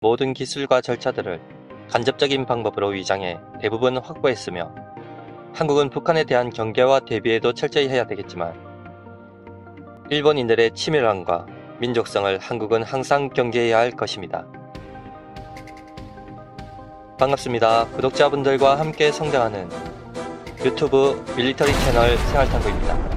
모든 기술과 절차들을 간접적인 방법으로 위장해 대부분 확보했으며 한국은 북한에 대한 경계와 대비에도 철저히 해야 되겠지만 일본인들의 치밀함과 민족성을 한국은 항상 경계해야 할 것입니다. 반갑습니다. 구독자분들과 함께 성장하는 유튜브 밀리터리 채널 생활탐구입니다.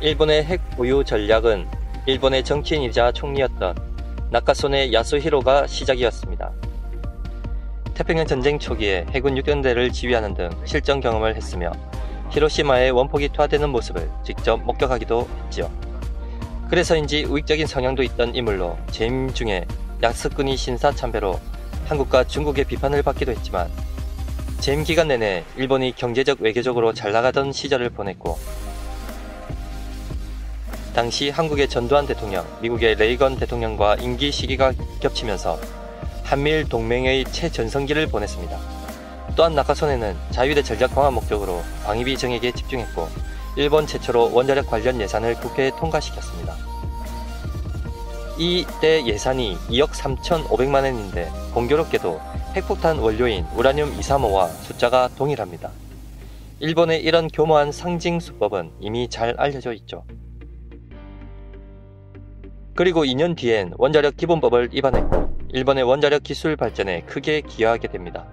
일본의 핵 보유 전략은 일본의 정치인이자 총리였던 나카소네 야스히로가 시작이었습니다. 태평양 전쟁 초기에 해군 6연대를 지휘하는 등 실전 경험을 했으며 히로시마의 원폭이 투하되는 모습을 직접 목격하기도 했지요. 그래서인지 우익적인 성향도 있던 인물로 재임 중에 야스쿠니 신사 참배로 한국과 중국의 비판을 받기도 했지만 재임 기간 내내 일본이 경제적 외교적으로 잘 나가던 시절을 보냈고 당시 한국의 전두환 대통령, 미국의 레이건 대통령과 임기 시기가 겹치면서 한미일 동맹의 최전성기를 보냈습니다. 또한 나카소네는 자위대 전략 강화 목적으로 방위비 정액에 집중했고 일본 최초로 원자력 관련 예산을 국회에 통과시켰습니다. 이때 예산이 2억 3,500만 원인데 공교롭게도 핵폭탄 원료인 우라늄 235와 숫자가 동일합니다. 일본의 이런 교모한 상징 수법은 이미 잘 알려져 있죠. 그리고 2년 뒤엔 원자력 기본법을 위반했고 일본의 원자력 기술 발전에 크게 기여하게 됩니다.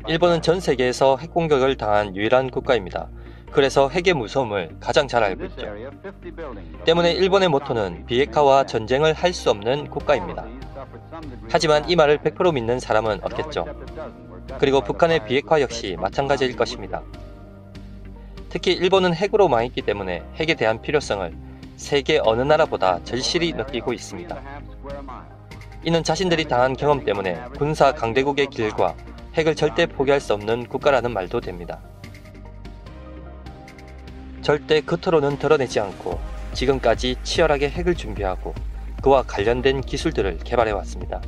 일본은 전 세계에서 핵공격을 당한 유일한 국가입니다. 그래서 핵의 무서움을 가장 잘 알고 있죠. 때문에 일본의 모토는 비핵화와 전쟁을 할 수 없는 국가입니다. 하지만 이 말을 100% 믿는 사람은 없겠죠. 그리고 북한의 비핵화 역시 마찬가지일 것입니다. 특히 일본은 핵으로 망했기 때문에 핵에 대한 필요성을 세계 어느 나라보다 절실히 느끼고 있습니다. 이는 자신들이 당한 경험 때문에 군사 강대국의 길과 핵을 절대 포기할 수 없는 국가라는 말도 됩니다. 절대 겉으로는 드러내지 않고 지금까지 치열하게 핵을 준비하고 그와 관련된 기술들을 개발해왔습니다.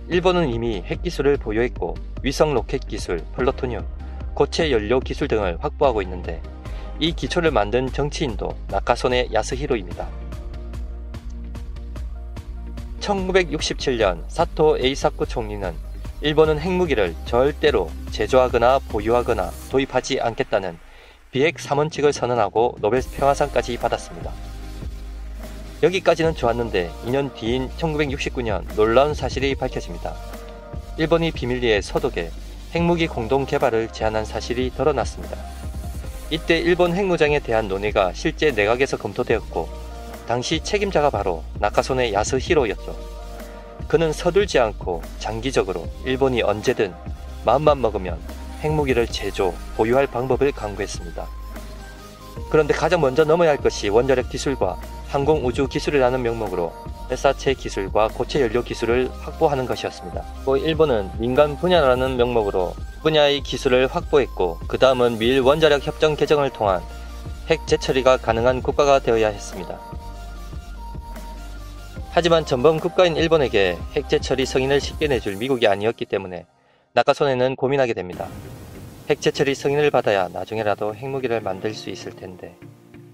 일본은 이미 핵기술을 보유했고 위성 로켓 기술, 플루토늄, 고체 연료 기술 등을 확보하고 있는데 이 기초를 만든 정치인도 나카소네 야스히로입니다. 1967년 사토 에이사쿠 총리는 일본은 핵무기를 절대로 제조하거나 보유하거나 도입하지 않겠다는 비핵 3원칙을 선언하고 노벨 평화상까지 받았습니다. 여기까지는 좋았는데 2년 뒤인 1969년 놀라운 사실이 밝혀집니다. 일본이 비밀리에 서독에 핵무기 공동 개발을 제안한 사실이 드러났습니다. 이때 일본 핵무장에 대한 논의가 실제 내각에서 검토되었고 당시 책임자가 바로 나카소네 야스히로였죠. 그는 서둘지 않고 장기적으로 일본이 언제든 마음만 먹으면 핵무기를 제조, 보유할 방법을 강구했습니다. 그런데 가장 먼저 넘어야 할 것이 원자력 기술과 항공우주 기술이라는 명목으로 헬사체 기술과 고체 연료 기술을 확보하는 것이었습니다. 일본은 민간 분야라는 명목으로 분야의 기술을 확보했고 그 다음은 미일 원자력 협정 개정을 통한 핵 재처리가 가능한 국가가 되어야 했습니다. 하지만 전범 국가인 일본에게 핵 재처리 승인을 쉽게 내줄 미국이 아니었기 때문에 나카소네는 고민하게 됩니다. 핵 재처리 승인을 받아야 나중에라도 핵무기를 만들 수 있을 텐데.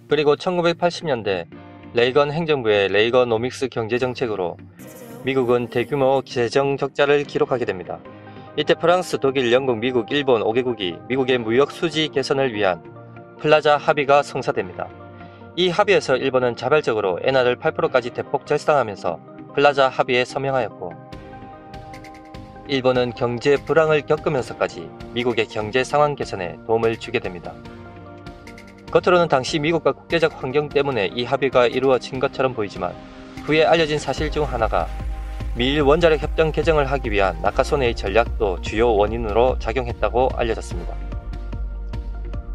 그리고 1980년대 레이건 행정부의 레이거노믹스 경제정책으로 미국은 대규모 재정 적자를 기록하게 됩니다. 이때 프랑스, 독일, 영국, 미국, 일본 5개국이 미국의 무역 수지 개선을 위한 플라자 합의가 성사됩니다. 이 합의에서 일본은 자발적으로 엔화를 8%까지 대폭 절상하면서 플라자 합의에 서명하였고 일본은 경제 불황을 겪으면서까지 미국의 경제 상황 개선에 도움을 주게 됩니다. 겉으로는 당시 미국과 국제적 환경 때문에 이 합의가 이루어진 것처럼 보이지만 후에 알려진 사실 중 하나가 미일 원자력 협정 개정을 하기 위한 나카소네의 전략도 주요 원인으로 작용했다고 알려졌습니다.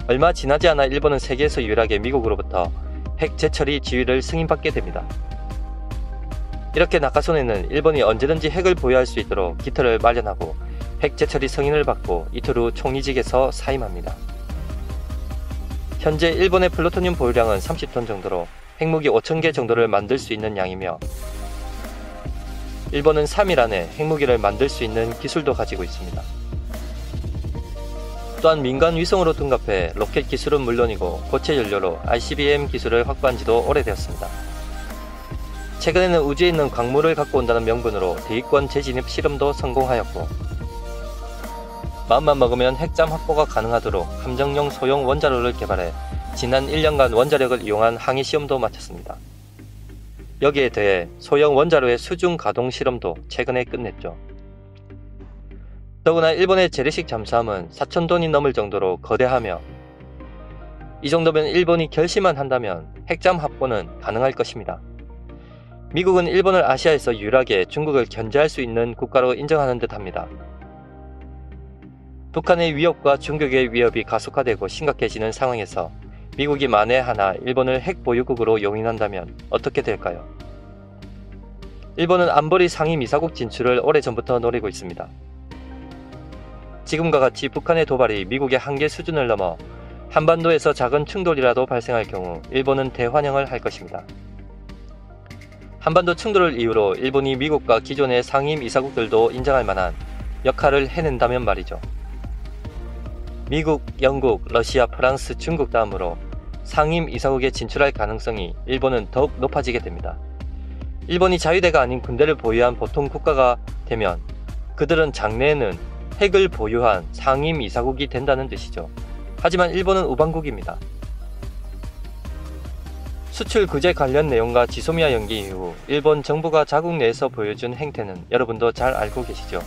얼마 지나지 않아 일본은 세계에서 유일하게 미국으로부터 핵 재처리 지위를 승인받게 됩니다. 이렇게 나카소네는 일본이 언제든지 핵을 보유할 수 있도록 기틀을 마련하고 핵 재처리 승인을 받고 이틀 후 총리직에서 사임합니다. 현재 일본의 플루토늄 보유량은 30톤 정도로 핵무기 5,000개 정도를 만들 수 있는 양이며 일본은 3일 안에 핵무기를 만들 수 있는 기술도 가지고 있습니다. 또한 민간 위성으로 둔갑해 로켓 기술은 물론이고 고체 연료로 ICBM 기술을 확보한 지도 오래되었습니다. 최근에는 우주에 있는 광물을 갖고 온다는 명분으로 대기권 재진입 실험도 성공하였고, 마음만 먹으면 핵잠 확보가 가능하도록 함정용 소형 원자로를 개발해 지난 1년간 원자력을 이용한 항해 시험도 마쳤습니다. 여기에 더해 소형 원자로의 수중 가동 실험도 최근에 끝냈죠. 더구나 일본의 재래식 잠수함은 4,000톤이 넘을 정도로 거대하며, 이 정도면 일본이 결심만 한다면 핵잠 확보는 가능할 것입니다. 미국은 일본을 아시아에서 유일하게 중국을 견제할 수 있는 국가로 인정하는 듯합니다. 북한의 위협과 중국의 위협이 가속화되고 심각해지는 상황에서 미국이 만에 하나 일본을 핵 보유국으로 용인한다면 어떻게 될까요? 일본은 안보리 상임이사국 진출을 오래전부터 노리고 있습니다. 지금과 같이 북한의 도발이 미국의 한계 수준을 넘어 한반도에서 작은 충돌이라도 발생할 경우 일본은 대환영을 할 것입니다. 한반도 충돌을 이유로 일본이 미국과 기존의 상임이사국들도 인정할 만한 역할을 해낸다면 말이죠. 미국, 영국, 러시아, 프랑스, 중국 다음으로 상임이사국에 진출할 가능성이 일본은 더욱 높아지게 됩니다. 일본이 자유대가 아닌 군대를 보유한 보통 국가가 되면 그들은 장래에는 핵을 보유한 상임이사국이 된다는 뜻이죠. 하지만 일본은 우방국입니다. 수출 규제 관련 내용과 지소미아 연기 이후 일본 정부가 자국 내에서 보여준 행태는 여러분도 잘 알고 계시죠.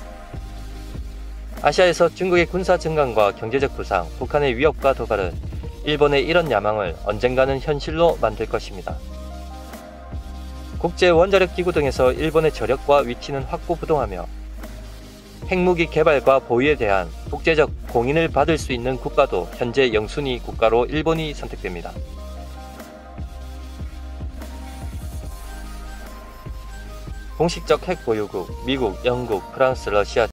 아시아에서 중국의 군사 증강과 경제적 부상, 북한의 위협과 도발은 일본의 이런 야망을 언젠가는 현실로 만들 것입니다. 국제원자력기구 등에서 일본의 저력과 위치는 확고부동하며 핵무기 개발과 보유에 대한 국제적 공인을 받을 수 있는 국가도 현재 영순위 국가로 일본이 선택됩니다. 공식적 핵 보유국, 미국, 영국, 프랑스, 러시아,